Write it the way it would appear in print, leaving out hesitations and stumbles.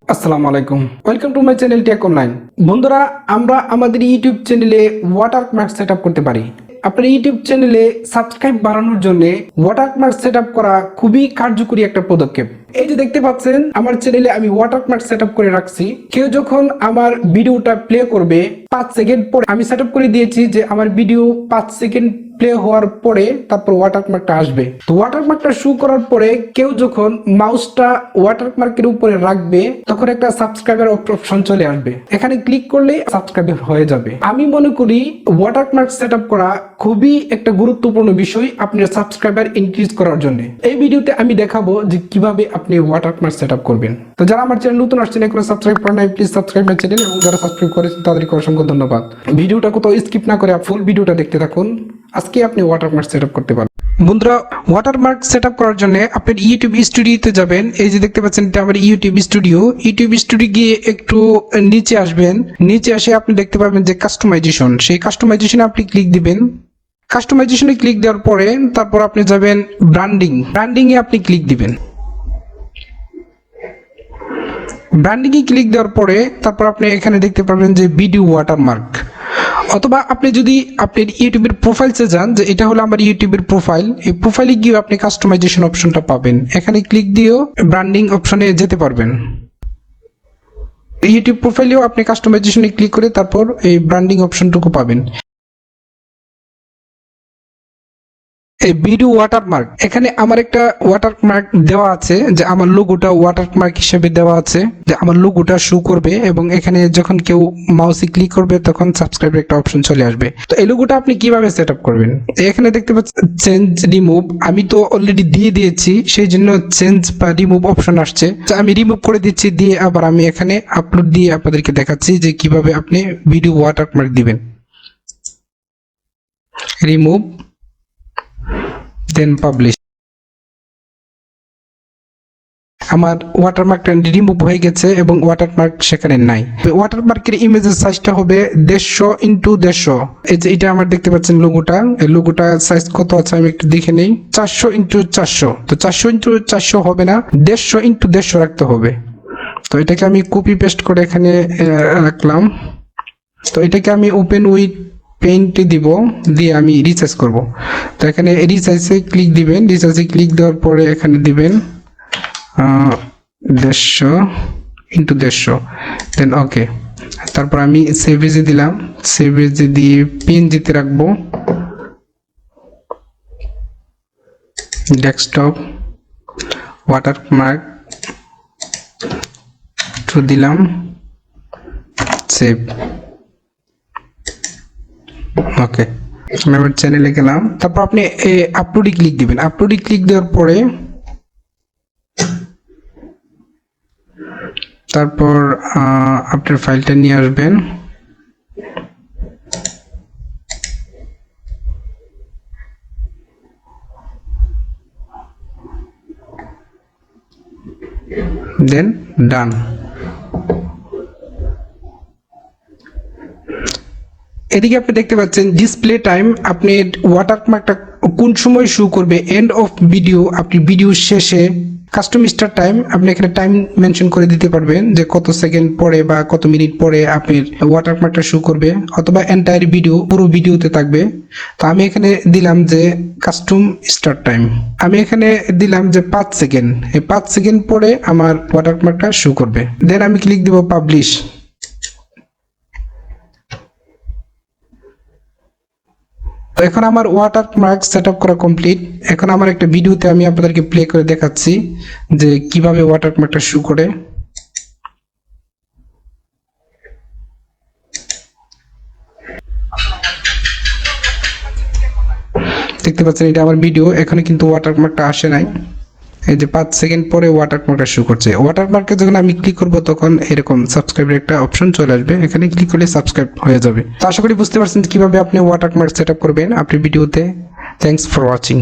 আসসালামু আলাইকুম, welcome to my channel tech online. বন্ধুরা, আমরা আমাদের ইউটিউব চ্যানেলে ওয়াটারমার্ক সেট আপ করতে পারি। আপনার ইউটিউব চ্যানেলে সাবস্ক্রাইব বাড়ানোর জন্য ওয়াটারমার্ক সেট আপ করা খুবই কার্যকরী একটা পদক্ষেপ। এই যে দেখতে পাচ্ছেন, আমার চ্যানেলে আমি ওয়াটারমার্ক সেট আপ করে রাখছি। কেউ যখন আমার ভিডিওটা প্লে করবে 5 সেকেন্ড পরে আমি সেট আপ করে দিয়েছি যে আমার ভিডিও 5 সেকেন্ড প্লে হওয়ার পরে তারপর ওয়াটারমার্কটা আসবে। তো ওয়াটারমার্কটা শো করার পরে কেউ যখন মাউসটা ওয়াটারমার্কের উপরে রাখবে তখন একটা সাবস্ক্রাইবার অপশন চলে আসবে। এখানে ক্লিক করলে সাবস্ক্রাইবার হয়ে যাবে। আমি মনে করি ওয়াটারমার্ক সেট আপ করা খুবই একটা গুরুত্বপূর্ণ বিষয় আপনার সাবস্ক্রাইবার ইনক্রিজ করার জন্য। এই ভিডিওতে আমি দেখাবো যে কিভাবে আপনি ওয়াটারমার্ক সেট আপ করবেন। তো যারা আমার চ্যানেল নতুন আসছেন, এখনো সাবস্ক্রাইব করেন নাই, প্লিজ সাবস্ক্রাইব মাই চ্যানেল, এবং যারা সাবস্ক্রাইব করেছেন তাদেরকে অসংখ্য ধন্যবাদ। ভিডিওটা কোথাও স্কিপ না করে ফুল ভিডিওটা দেখতে থাকুন। আজকে আপনি ওয়াটারমার্ক সেটআপ করতে পারবেন। বন্ধুরা, ওয়াটারমার্ক সেটআপ করার জন্য আপনি ইউটিউব স্টুডিওতে যাবেন। এই যে দেখতে পাচ্ছেন, এটা আমার ইউটিউব স্টুডিও। ইউটিউব স্টুডিও গিয়ে একটু নিচে আসবেন। নিচে আসে আপনি দেখতে পাবেন যে কাস্টমাইজেশন, সেই কাস্টমাইজেশনে আপনি ক্লিক দিবেন। কাস্টমাইজেশনে ক্লিক দেওয়ার পরে তারপর আপনি যাবেন ব্র্যান্ডিং এ আপনি ক্লিক দিবেন। ব্র্যান্ডিং এ ক্লিক দেওয়ার পরে তারপর আপনি এখানে দেখতে পাবেন যে ভিডিও ওয়াটারমার্ক, অথবা আপনি যদি আপনার ইউটিউবের প্রোফাইলসে যান, যে এটা হলো আমার ইউটিউবের প্রোফাইল, এই প্রোফাইলে গিয়ে আপনি কাস্টমাইজেশন অপশনটা পাবেন। এখানে ক্লিক দিয়েও ব্র্যান্ডিং অপশনে যেতে পারবেন। ইউটিউব প্রোফাইলেও আপনি কাস্টমাইজেশনে ক্লিক করে তারপর এই ব্র্যান্ডিং অপশনটুকু পাবেন। এই ভিডিও ওয়াটারমার্ক, এখানে আমার একটা ওয়াটারমার্ক দেওয়া আছে, যে আমার লোগোটা ওয়াটারমার্ক হিসেবে দেওয়া আছে, যে আমার লোগোটা শো করবে, এবং এখানে যখন কেউ মাউসে ক্লিক করবে তখন সাবস্ক্রাইবের একটা অপশন চলে আসবে। তো এই লোগোটা আপনি কিভাবে সেট আপ করবেন? এখানে দেখতে পাচ্ছেন চেঞ্জ রিমুভ, আমি তো অলরেডি দিয়ে দিয়েছি, সেই জন্য চেঞ্জ বা রিমুভ অপশন আসছে। তো আমি রিমুভ করে দিচ্ছি, দিয়ে আবার আমি এখানে আপলোড দিয়ে আপনাদেরকে দেখাচ্ছি যে কিভাবে আপনি ভিডিও ওয়াটারমার্ক দিবেন। রিমুভ, দেন পাবলিশ। আমার ওয়াটারমার্কটা রিমুভ হয়ে গেছে এবং ওয়াটারমার্ক সেখানে নাই। ওয়াটারমার্কের ইমেজের সাইজটা হবে 150 ইন্টু 150। এই যে এটা আমার দেখতে পাচ্ছেন লোগোটা, এই লোগোটা সাইজ কত আছে আমি একটু দেখে নেই। 400 ইন্টু 400, তো 400 ইন্টু 400 হবে না, 150 ইন্টু 150 রাখতে হবে। তো এটাকে আমি কপি পেস্ট করে এখানে রাখলাম। তো এটাকে আমি ওপেন উইথ পেইন্ট দিব, দিয়ে আমি রিসাইজ করব। তো এখানে রিসাইজে ক্লিক দিবেন। রিসাইজে ক্লিক দেওয়ার পরে এখানে দিবেন 150 ইন্টু 150, দেন ওকে। তারপর আমি সেভ এজে দিলাম, সেভ এজে দিয়ে পিএনজিতে রাখবো। ডেস্কটপ ওয়াটারমার্ক টু দিলাম, সেভ, ওকে। আমি আমার চ্যানেলে গেলাম। তারপর আপনি আপলোডে ক্লিক দিবেন। আপলোডে ক্লিক দেওয়ার পরে তারপর আপনার ফাইলটা নিয়ে আসবেন। দেন ডান। এদিকে আপনি দেখতে পাচ্ছেন ডিসপ্লে টাইম, আপনি ওয়াটারমার্কটা কোন সময় শো করবে, এন্ড অফ ভিডিও, আপনি ভিডিও শেষে। কাস্টম স্টার্ট টাইম, আপনি এখানে টাইম মেনশন করে দিতে পারবেন যে কত সেকেন্ড পরে বা কত মিনিট পরে আপনার ওয়াটারমার্কটা শো করবে, অথবা এন্টায়ার ভিডিও, পুরো ভিডিওতে থাকবে। তো আমি এখানে দিলাম যে কাস্টম স্টার্ট টাইম, আমি এখানে দিলাম যে 5 সেকেন্ড। এই 5 সেকেন্ড পরে আমার ওয়াটারমার্কটা শো করবে। দেন আমি ক্লিক দিব পাবলিশ। এখন আমার ওয়াটারমার্ক সেটআপ করা কমপ্লিট। এখন আমার একটা ভিডিওতে আমি আপনাদেরকে প্লে করে দেখাচ্ছি যে কিভাবে ওয়াটারমার্কটা শো করে। দেখতে পাচ্ছেন এটা আমার ভিডিও, এখানে কিন্তু ওয়াটারমার্কটা আসে নাই। এই যে 5 সেকেন্ড পরে ওয়াটারমার্কটা শো করছে। ওয়াটারমার্কে যখন আমি ক্লিক করব তখন এরকম সাবস্ক্রাইবের একটা অপশন চলে আসবে, এখানে ক্লিক করলে সাবস্ক্রাইব হয়ে যাবে। তো আশা করি বুঝতে পারছেন কিভাবে আপনি ওয়াটারমার্ক সেটআপ করবেন আপনার ভিডিওতে। Thanks for watching.